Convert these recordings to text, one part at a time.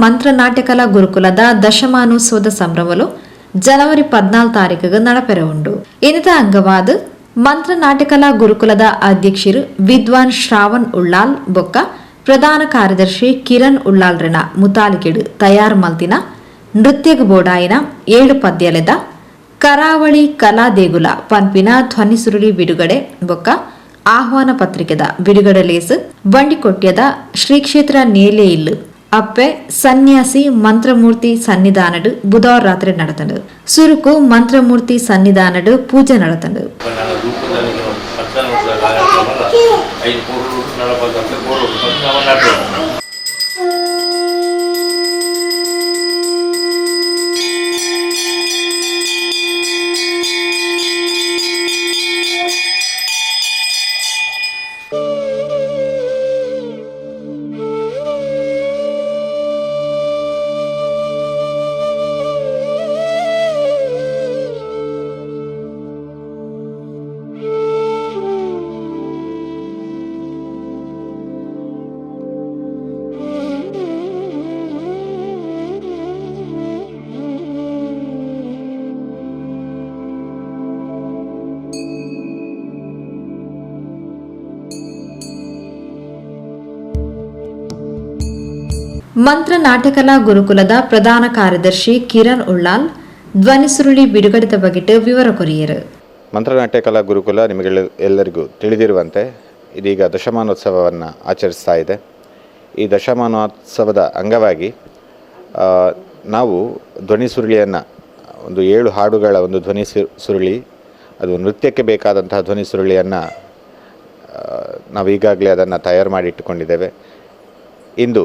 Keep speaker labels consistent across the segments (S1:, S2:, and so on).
S1: ಮಂತ್ರ ನಾಟ್ಯಕಲಾ ಗುರುಕುಲದ ದಶಮಾನೋತ್ಸವದ ಸಂಭ್ರಮಲು ಜನವರಿ 14 ತಾರೀಕಿಗೆ ನಡಪೆರ ಉಂಡು. ಇನ್ನಿತ ಅಂಗವಾದ ಮಂತ್ರ ನಾಟ್ಯಕಲಾ ಗುರುಕುಲದ ಅಧ್ಯಕ್ಷರು ವಿದ್ವಾನ್ ಶ್ರಾವಣ್ ಉಳ್ಳಾಲ್ ಬೊಕ್ಕ ಪ್ರಧಾನ ಕಾರ್ಯದರ್ಶಿ ಕಿರಣ್ ಉಳ್ಳಾಲ್ರನ ಮುತಾಲಿಕೆಡು ತಯಾರು ಮಲ್ತಿನ ನೃತ್ಯಗ ಬೋಡಾಯಿನ 7 ಪದ್ಯಲೆದ ಕರಾವಳಿ ಕಲಾ ದೇಗುಲ ಪನ್ಪಿನ ಧ್ವನಿ ಸುರುಳಿ ಬಿಡುಗಡೆ ಬೊಕ್ಕ ಆಹ್ವಾನ ಪತ್ರಿಕೆದ ಬಿಡುಗಡೆ ಲೇಸು ಬಂಡಿಕೊಟ್ಯದ ಶ್ರೀ ಕ್ಷೇತ್ರ ನೇಲೆ ಇಲ್ಲು ಅಪ್ಪೆ ಸನ್ಯಾಸಿ ಮಂತ್ರಮೂರ್ತಿ ಸನ್ನಿಧಾನಡು ಬುಧವಾರ ರಾತ್ರಿ ನಡೆತಂಡು. ಸುರುಕು ಮಂತ್ರಮೂರ್ತಿ ಸನ್ನಿಧಾನಡು ಪೂಜೆ ನಡೆತಂಡು. ಮಂತ್ರ ನಾಟ್ಯಕಲಾ ಗುರುಕುಲದ ಪ್ರಧಾನ ಕಾರ್ಯದರ್ಶಿ ಕಿರಣ್ ಉಳ್ಳಾಲ್ ಧ್ವನಿ ಸುರುಳಿ ಬಿಡುಗಡೆದ ಬಗ್ಗೆ ವಿವರ ಕೊರಿಯರು.
S2: ಮಂತ್ರ ನಾಟ್ಯಕಲಾ ಗುರುಕುಲ ನಿಮಗೆ ಎಲ್ಲರಿಗೂ ತಿಳಿದಿರುವಂತೆ ಇದೀಗ ದಶಮಾನೋತ್ಸವವನ್ನು ಆಚರಿಸ್ತಾ ಇದೆ. ಈ ದಶಮಾನೋತ್ಸವದ ಅಂಗವಾಗಿ ನಾವು ಧ್ವನಿ ಸುರುಳಿಯನ್ನು ಒಂದು 7 ಹಾಡುಗಳ ಒಂದು ಧ್ವನಿ ಸುರುಳಿ, ಅದು ನೃತ್ಯಕ್ಕೆ ಬೇಕಾದಂತಹ ಧ್ವನಿ ಸುರುಳಿಯನ್ನು ನಾವು ಈಗಾಗಲೇ ಅದನ್ನು ತಯಾರು ಮಾಡಿಟ್ಟುಕೊಂಡಿದ್ದೇವೆ. ಇಂದು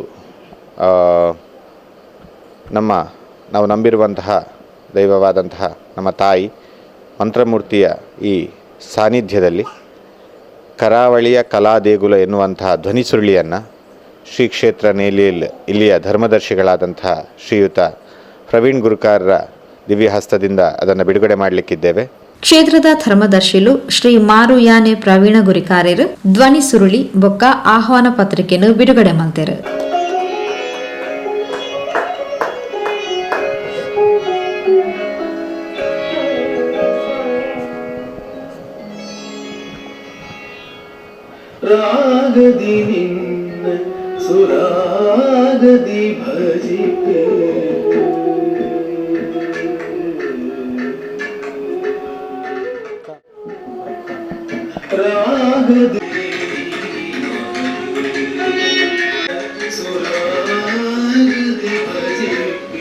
S2: ನಾವು ನಂಬಿರುವಂತಹ ದೈವವಾದಂತಹ ನಮ್ಮ ತಾಯಿ ಮಂತ್ರಮೂರ್ತಿಯ ಈ ಸಾನ್ನಿಧ್ಯದಲ್ಲಿ ಕರಾವಳಿಯ ಕಲಾ ದೇಗುಲ ಎನ್ನುವಂತಹ ಧ್ವನಿ ಸುರುಳಿಯನ್ನು ಶ್ರೀ ಕ್ಷೇತ್ರ ನೇಲಿಯಲ್ಲಿ ಇಲ್ಲಿಯ ಧರ್ಮದರ್ಶಿಗಳಾದಂತಹ ಶ್ರೀಯುತ ಪ್ರವೀಣ್ ಗುರುಕಾರರ ದಿವ್ಯಹಸ್ತದಿಂದ ಅದನ್ನು ಬಿಡುಗಡೆ ಮಾಡಲಿಕ್ಕಿದ್ದೇವೆ.
S1: ಕ್ಷೇತ್ರದ ಧರ್ಮದರ್ಶಿಲು ಶ್ರೀ ಮಾರುಯಾನೆ ಪ್ರವೀಣ ಗುರಿಕಾರ್ಯರು ಧ್ವನಿ ಸುರುಳಿ ಬೊಕ್ಕ ಆಹ್ವಾನ ಪತ್ರಿಕೆಯನ್ನು ಬಿಡುಗಡೆ ಮಾಡ್ತಾರೆ.
S3: ರಾಗದಿ ನಿನ್ನ ಸುರಾಗದಿ ಭಜಿಪೆ ರಾಗದಿ ಸುರಾಗದಿ ಭಜಿಪೆ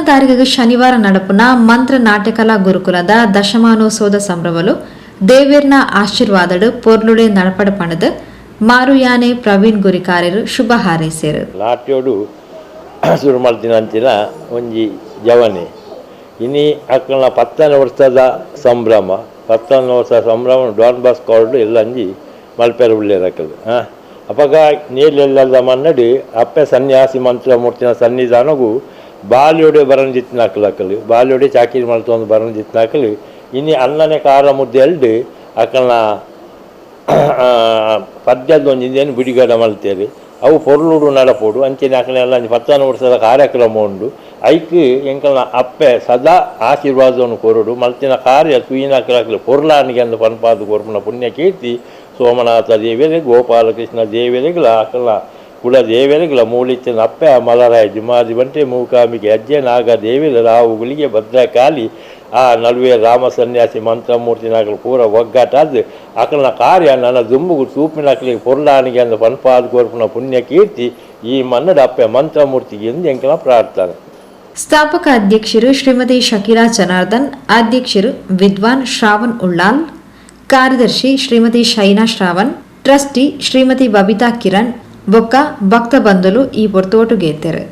S1: ತಾರೀಕಿಗೆ ಶನಿವಾರ ನಡಪುನ ಮಂತ್ರ ನಾಟ್ಯಕಲಾ ಗುರುಕುಲದ ದಶಮಾನೋತ್ಸವದ ಸಂಭ್ರಮಲು ದೇವೇರ್ನ ಆಶೀರ್ವಾದಡು ಪೊರ್ಲುಡೆ ನಡಪಡ ಪಣದು ಮಾರುಯಾನೆ ಪ್ರವೀಣ್ ಗುರಿಕಾರ್ಯರು ಶುಭ ಹಾರೈಸಿರು.
S4: ನಾಟ್ಯೋಡು ಶುರು ಮಾಡ್ತೀನಿ ಅಂತಿನ ಒಂಜಿ ಜವನೆ ಇನಿ ಅಕ್ಕನ 10ನೇ ವರ್ಷದ ಸಂಭ್ರಮ 10ನೇ ವರ್ಷದ ಸಂಭ್ರಮ ಡಾನ್ ಬಾಸ್ ಕಾರ್ಡು ಎಲ್ಲ ಅಂಜಿ ಮಲ್ಪೆರ ಉಳ್ಳೇದಕ್ಕದು ಅಪಗ ನೀಲೆಲ್ಲದ ಮನ್ನಡಿ ಅಪ್ಪೆ ಸನ್ಯಾಸಿ ಮಂತ್ರಮೂರ್ತಿನ ಸನ್ನಿಧಾನಗೂ ಬಾಲ್ಯೋಡೆ ಬರಂಜಿತ್ನಾಕಲಕ್ಕಲು ಬಾಲ್ಯೋಡೆ ಚಾಕಿರಿ ಮಲ್ತೊಂದು ಬರಂಜಿತ್ನಾಕಲು ಇನ್ನು ಅನ್ನನೇ ಖಾರ ಮುದ್ದೆ ಎಲ್ಡು ಅಕ್ಕನ ಪದ್ಯದ ಒಂದು ಇಂದೇನು ಬಿಡುಗಡೆ ಮಲ್ತೇರಿ ಅವು ಪೊರ್ಲುಡು ನಡಪೋಡು ಅಂಚೆನೆ ಅಕ್ಕನೆಲ್ಲ 10ನೇ ವರ್ಷದ ಕಾರ್ಯಕ್ರಮ ಉಂಡು ಐಕ್ ಎಂಕಲ್ನ ಅಪ್ಪೆ ಸದಾ ಆಶೀರ್ವಾದವನ್ನು ಕೊರಡು ಮಲ್ತಿನ ಕಾರ್ಯ ತುಯಿನಾಕಲಾಕಲು ಪೊರ್ಲಾನಿಗೆ ಅಂದು ಪನ್ಪಾದು ಕೊರ್ಪುನ ಪುಣ್ಯ ಕೀರ್ತಿ ಸೋಮನಾಥ ದೇವಿಯರೆ ಗೋಪಾಲಕೃಷ್ಣ ದೇವಿಯರೆಗಳ ಅಕ್ಕಲ ಕುಲ ದೇವಿಯರೆಗಳ ಮೂಲಿಚ್ಚಿನ ಅಪ್ಪೆ ಮಲರಾಯ ಜುಮಾದಿ ಬಂಟೆ ಮೂಕಾಂಬಿಕೆ ಅಜ್ಜೆ ನಾಗ ದೇವಿಯ ರಾವುಗಳಿಗೆ ಭದ್ರಕಾಲಿ ಆ ನಡುವೆ ರಾಮ ಸನ್ಯಾಸಿ ಮಂತ್ರಮೂರ್ತಿನಾಗಲು ಪೂರ ಒಗ್ಗಟ್ಟಾದ ಅಕಲ್ನ ಕಾರ್ಯ ನನ್ನ ದುಂಬುಗು ಸೂಪಿನಕಲಿಗೆ ಪೊರ್ಲಾನಿಗೆ ಅಂದು ಪನ್ಪಾದು ಕೊರ್ಪುನ ಪುಣ್ಯ ಕೀರ್ತಿ ಈ ಮನ್ನಡ ಅಪ್ಪೆ ಮಂತ್ರಮೂರ್ತಿಗೆ ಎಂದು ಎಂಕಲ ಪ್ರಾರ್ಥನೆ.
S1: ಸ್ಥಾಪಕ ಅಧ್ಯಕ್ಷರು ಶ್ರೀಮತಿ ಶಕೀರಾ ಜನಾರ್ದನ್, ಅಧ್ಯಕ್ಷರು ವಿದ್ವಾನ್ ಶ್ರಾವಣ್ ಉಳ್ಳಾಲ್, ಕಾರ್ಯದರ್ಶಿ ಶ್ರೀಮತಿ ಶೈನಾ ಶ್ರಾವಣ್, ಟ್ರಸ್ಟಿ ಶ್ರೀಮತಿ ಬಬಿತಾ ಕಿರಣ್ ಬೊಕ್ಕ ಭಕ್ತ ಬಂಧುಲು ಈ ಪೊರ್ತೋಟು ಗೇತೆರು.